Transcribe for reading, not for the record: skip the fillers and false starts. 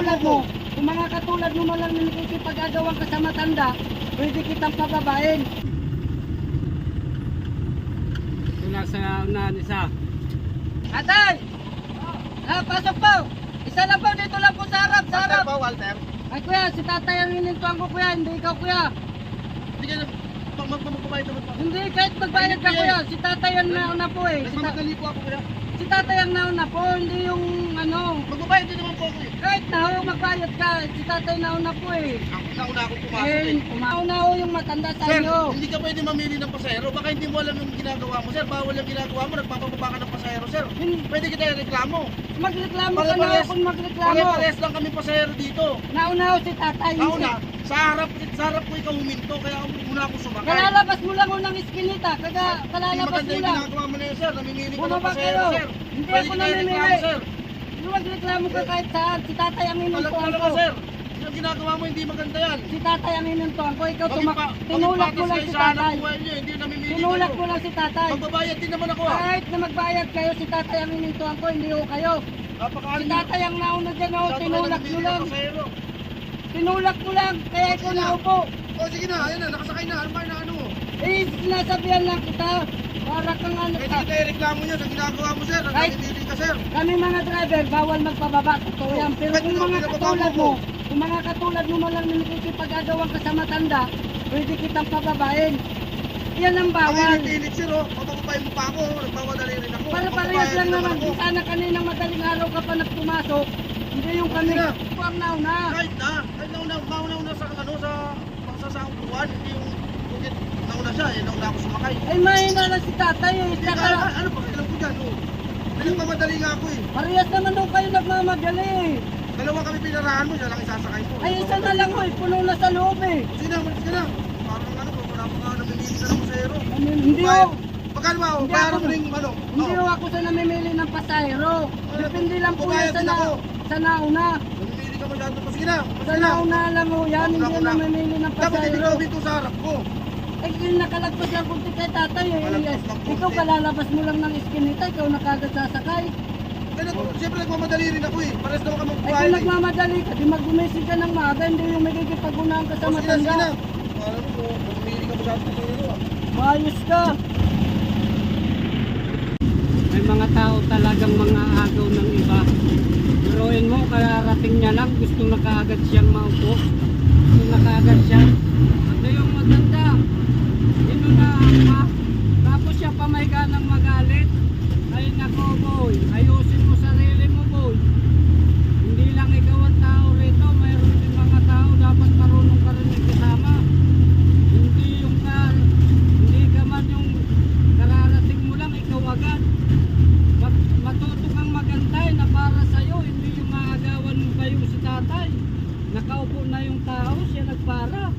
katulad mo, kung mga katulad mo lang na nakikipag-agawan ka sa matanda, pwede kitang pababain. Ito lang sa unahan isa. Atay! Pasok po! Isa lang po, dito lang po sa harap, sa harap. Walter po, Walter. Ay kuya, si tatay ang hinintuan ko kuya, hindi ikaw kuya. Hindi ka magbabayad naman po. Hindi, kahit magbayad ka kuya, si tatay ang nauna po eh. Nagmamadali po ako kuya. Si tatay ang nauna po, hindi yung ano. Magbabayad din naman po ako eh. Kahit na ho, magbayad ka, si tatay nauna po eh. Ako nauna akong pumasok eh. Umauna ho yung matanda sa Sir, inyo. hindi ka pwede mamili ng pasahero. Baka hindi mo alam yung ginagawa mo, sir. Bawal yung ginagawa mo. Nagpapababa ka ng pasahero, sir. Pwede kita reklamo. Magreklamo ka na ho kung magreklamo. Pare-pares lang kami pasahero dito. Nauna ho si tatay. Nauna, sa harap ko ikaw huminto. Kaya muna ako sumakay. Kalalabas mo lang unang iskinita. Kalalabas maganda mo yung lang. ginagawa mo na yun, sir. Namimili ka ng Bumaba pasahero, kayo. sir. Hindi Pwede ako kita namimili. reklamo, sir. Magreklamo ka kahit saan. Si tatay ang Alam hinintuan ko ko. naman, sir. Yung ginagawa mo hindi maganda yan. Si tatay ang hinintuan ko. Ikaw tinulak Tinulak mo lang si sa hanap tatay. buhay niyo, hindi namimili Tinulak kayo. mo lang si tatay. Magbabayad din naman ako ah. Kahit na magbayad kayo, si tatay ang hinintuan ko, hindi ho kayo. Napakaano Si tatay ang nauna dyan ho, tinulak mo lang. pasahero. Tinulak mo lang, kaya ikaw naupo. O sige na, ayun na, nakasakay na. Ano ba yung ano mo? Eh, sinasabihan lang kita. Para kang ano Pwede ka. kita reklamo niyo sa ginagawa mo, sir. Ang Kahit- namimili ka, sir. Kami mga driver, bawal magpababa. Totoo yan. Pero Kahit kung ikaw, mga pinababa katulad mo. mo, kung mga katulad mo lang na nakikipag-agawan ka sa matanda, pwede kitang pababain. Yan ang Ang bawal. init, sir, oh. Papapapayin mo pa ako. Nagmamadali rin ako. Para parehas Papapayin lang din naman. ako. Di sana kaninang madaling araw ka pa nagpumasok. Hindi yung kami. Sige na. Ito ang nauna. Kahit nauna sa ano, sa pagsasahang buwan. Hindi yung bakit nauna siya, eh, nauna ako sumakay. Ay, mahina lang si tatay eh. Hindi Saka, ka, ano pa, kailan ko dyan, oh. Pinagmamadali nga ako eh. parehas naman daw kayo nagmamadali eh. Dalawa kami pinarahan mo, siya lang isasakay mo. Ay, isa na lang ho eh. Puno na sa loob eh. Sige na, malis ka na. Parang ano, wala pa nga namimili ka ng pasahero. Hindi ho. Pagkano ba, oh, Hindi bayaran ako- mo rin ano. Hindi ho ako sa namimili ng pasahero. Depende lang po yan Pumayag sa, din ako. sa nauna. Namimili ka masyado pa. Sige na, Sa sige na. nauna lang ho yan. Hindi Nauna, yan nauna. namimili ng Dapat hindi pasahero. ka dito sa harap ko. Eh, yung nakalagpas lang kunti kay tatay eh. Nakalagpas lang kunti. Ikaw kalalabas mo lang ng iskinita. Ikaw na kagad sasakay. Ganito, siyempre nagmamadali rin ako eh. Pares naman ka Ay magbuhay. kung nagmamadali ka, di mag-gumising ka ng maaga. Hindi yung magkikipag-unahan ka sa Sige na, sige na. matanda. Alam mo, namimili ka masyado pa pasahero ah. Maayos ka. May mga tao talagang mga agaw ng iba. Biruin mo, kararating niya lang, gusto na kaagad siyang maupo. Gusto na kaagad siya. Ano yung maganda? Inunahan pa. Tapos siya pa may ganang magalit. Ay nako boy, ayusin mo sarili mo boy. Hindi lang ikaw ang tao rito, mayroon din mga tao dapat marunong ka rin kasama. Hindi yung hindi ka man yung kararating mo lang, ikaw agad. Matuto kang magantay na para sa'yo, hindi yung maagawan mo kayo si tatay. Nakaupo na yung tao, siya nagpara.